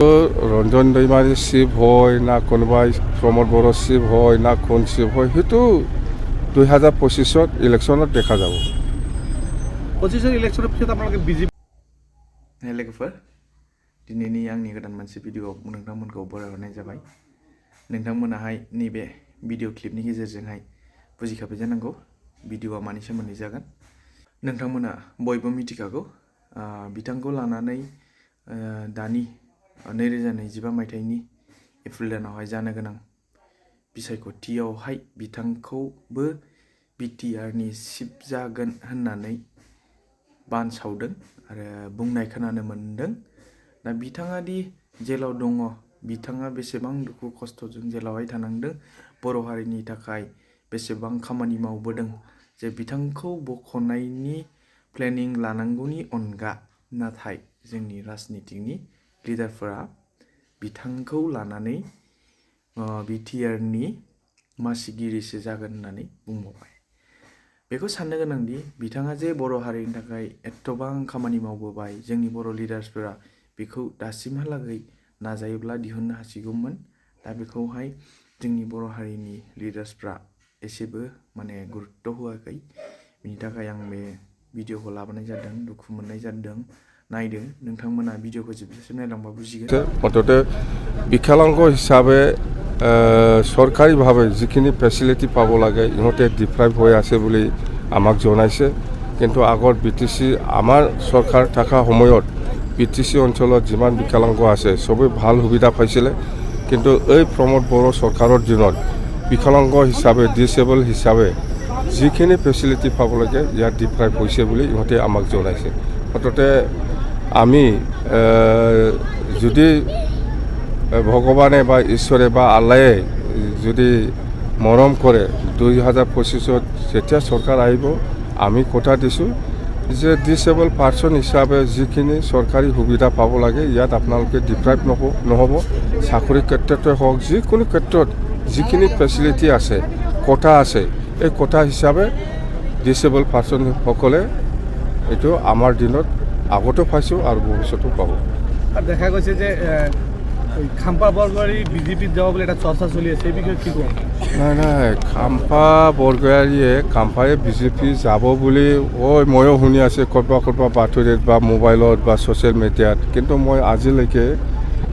Ranjan Daimary Shiva হয় না কোনোবাই প্ৰমোদ বড়ো শিৱ হয় না কোন শিৱ হয় সেইটো 2025 ইলেকশ্যনত দেখা যাব 25 ইলেকশ্যনৰ পিছত আপোনালোকে বিজেপি Nailangdw दिनैनि आंनि गोदान मोनसे भिडिअ नोंथांमोनखौ बरायहरनाय जाबाय नोंथांमोनाहाय नैबे भिडिअ क्लिपनि गेजेरजोंहाय बुजिखाबाय जानांगौ भिडिअआ मानि सोमोन्दै जागोन नोंथांमोना बयबो मिथिखागौ बिथांखौ लानानै दानि 2025 मायथाइनि एप्रिल दानावहाय जानो गोनां बिसायख'थियावहाय बिथांखौबो बिटिआरनि चिफ जागोन होननानै बानसावदों आरो बुंनाय खोनानो मोनदों दा बिथाङा दि जेलाव दङ बिथाङा बेसेबां दुखु खस्थ'जों जेलावहाय थानांदों बर' हारिनि थाखाय बेसेबां खामानि मावबोदों जे बिथांखौ बख'नायनि प्लेनिं लानांगौनि अनगा नाथाय जोंनि राजनितिनि लिडारफोरा बिथांखौ लानानै बिटिआरनि मासिगिरिसो जागोन होननानै बुंबावबाय बेखौ साननो गोनांदि बिथाङा जे बर' हारिनि थाखाय एथबां खामानि मावबोबाय जोंनि बर' लिडार्सफोरा बेखौ दासिमहालागै नाजायोब्ला दिहुननो हासिगौमोन दा बेखौहाय जोंनि बर' हारिनि लिडार्सफ्रा एसेबो माने गुरुत्त होआखै बिनि थाखाय आं बे भिडिअखौ लाबोनाय जादों दुखु मोननाय जादों नायदो नोंथांमोना भिडिअखौ जोबजासिम नायलांबा बुजिगोन मथते বিকলাঙ্গ হিসাবে সরকারিভাবে যিখিনি ফেসিলিটি পাব লাগে ইহঁতে ডিপ্রাইভ হৈ আছে বুলি আমাক জনাইছে কিন্তু আগত বিটিসি আমাৰ সরকার থাকা সময়ত বিটিসি অঞ্চলত যিমান বিকলাঙ্গ আছে সবে ভাল সুবিধা পাইছিলে কিন্তু এই প্ৰমোদ বড়ো সৰকাৰৰ দিনত বিকলাঙ্গ হিসাবে ডিসেবল হিসাবে যিখিনি ফেসিলিটি পাব লাগে ইয়াত ডিপ্রাইভ হৈছে বুলি ইহঁতে আমাক জনাইছে মততে আমি যদি ভগৱানে বা ঈশ্বৰে বা আল্লাহে যদি মৰম কৰে 2025 যেতিয়া চৰকাৰ আহিব আমি কথা দিছোঁ যে ডিসেবল পাৰ্সন হিচাপে যিখিনি চৰকাৰী সুবিধা পাব লাগে ইয়াত আপোনালোকে ডিপ্ৰাইভ নহ'ব চাকৰি ক্ষেত্ৰতে হওক যিকোনো ক্ষেত্ৰত যিখিনি ফেচিলিটি আছে কোটা আছে এই কোটা হিচাপে ডিসেবল পাৰ্সনসকলে এইটো আমাৰ দিনত আগতো পাইছোঁ আৰু ভৱিষ্যতো পাব দেখা গৈছে যে খাম্পা বৰগয়াৰী বিজেপিত যাব বুলি এটা চৰ্চা চলি আছে এই বিষয়ে কি ক'ব নাই খাম্পা বৰগয়াৰীয়ে খাম্পায়ে বিজেপি যাব বুলি ময়ো শুনি আছে ক'ৰবাত বাতৰিত বা মোবাইলত বা ছ'চিয়েল মিডিয়াত কিন্তু মই আজিলৈকে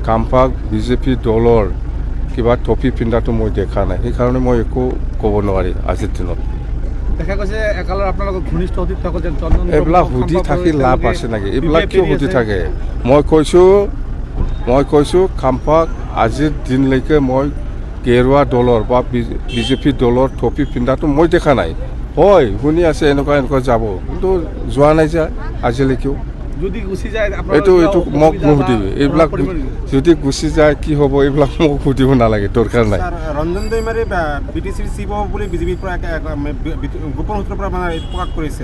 খাম্পাক বিজেপি দলৰ কিবা টপি পিন্ধাটো মই দেখা নাই সেইকাৰণে মই একো ক'ব নোৱাৰি আজিৰ দিনত দেখা গৈছে একালৰ আপোনালোকৰ ঘনিষ্ঠ অতীত থকা যেন চন্দন এইবিলাক সুধি থাকি লাভ আছে নেকি এইবিলাক কিয় সুধি থাকে মই কৈছোঁ খাম্পাক আজিৰ দিনলৈকে মই কেৰুৱা দলৰ বা বিজেপি দলৰ টপি পিন্ধাটো মই দেখা নাই হয় শুনি আছে এনেকুৱা যাব কিন্তু যোৱা নাই যে আজিলৈকেও যদি গুচি যায় এইটো মোক নুসুধিবি এইবিলাক যদি গুচি যায় কি হ'ব এইবিলাক মোক সুধিব নালাগে দৰকাৰ নাই ৰঞ্জন দৈমাৰী বিটিচিৰ চিফ বুলি বিজেপিৰ পৰা গোপন সূত্ৰৰ পৰা মানে প্ৰকাশ কৰিছে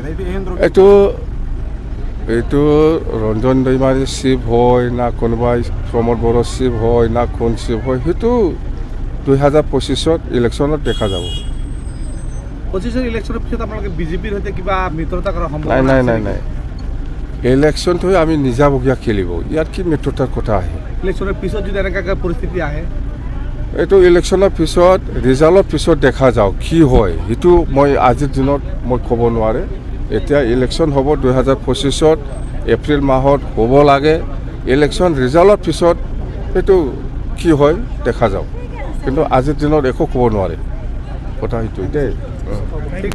এইটো ৰঞ্জন দৈমাৰী শিৱ হয় না কোনোবাই প্ৰমোদ বড়ো শিৱ হয় না কোন শিৱ হয় সেইটো 2025 ইলেকশ্যনত দেখা যাব 25 ইলেকশ্যনৰ পিছত আপোনালোকে বিজেপিৰ সৈতে কিবা মিত্ৰতা কৰাৰ সম্ভাৱনা নাই ইলেকশ্যনটো আমি নিজাবগীয়া খেলিব ইয়াত কি মিত্ৰতাৰ কথা আহে ইলেকশ্যনৰ পিছত যদি এনেকুৱা পৰিস্থিতি আহে এইটো ইলেকশ্যনৰ পিছত ৰিজাল্টৰ পিছত দেখা যাওক কি হয় সেইটো মই আজিৰ দিনত মই ক'ব নোৱাৰে এতিয়া ইলেকশ্যন হ'ব 2025 এপ্ৰিল মাহত হ'ব লাগে ইলেকশ্যন ৰিজাল্টৰ পিছত সেইটো কি হয় দেখা যাওক কিন্তু আজিৰ দিনত একো ক'ব নোৱাৰে কথা সেইটোৱে দেই